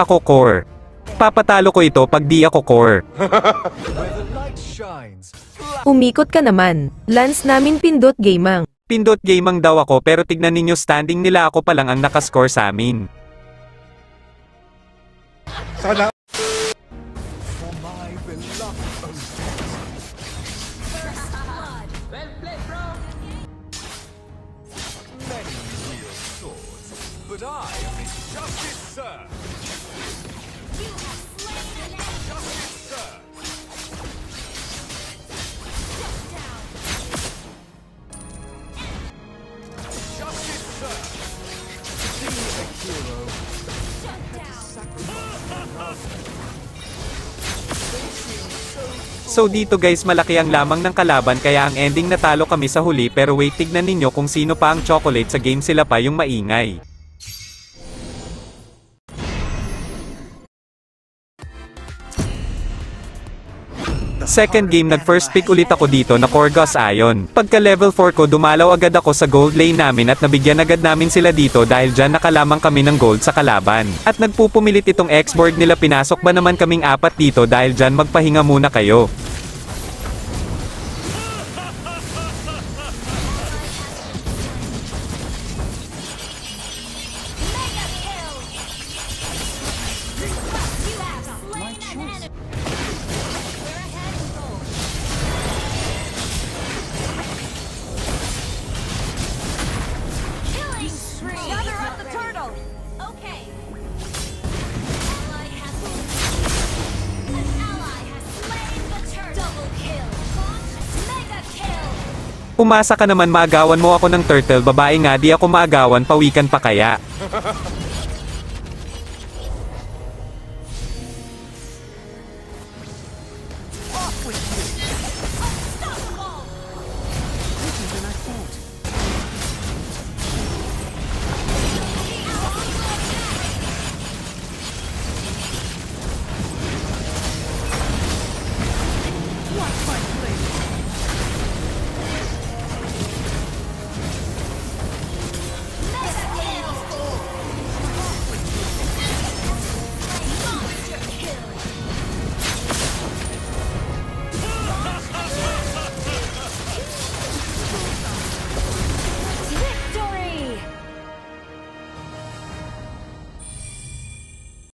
Ako core. Papatalo ko ito pag di ako core. Umikot ka naman. Lance namin pindot gamang. Pindot gamang daw ako pero tignan ninyo standing nila ako pa lang ang nakascore sa amin. Sana. But I is justice, sir. You have slain an enemy. Justice, sir. Shut down. Justice, sir. Be a hero. Shut down. So dito guys malaki ang lamang ng kalaban kaya ang ending natalo kami sa huli pero wait tignan ninyo kung sino pa ang chocolate sa game sila pa yung maingay. Second game nag first pick ulit ako dito na Corgus Ion. Pagka level 4 ko dumalaw agad ako sa gold lane namin at nabigyan agad namin sila dito dahil dyan nakalamang kami ng gold sa kalaban. At nagpupumilit itong X-board nila pinasok ba naman kaming apat dito dahil dyan magpahinga muna kayo. Umasa ka naman maagawan mo ako ng turtle babae nga di ako maagawan pawikan pa kaya.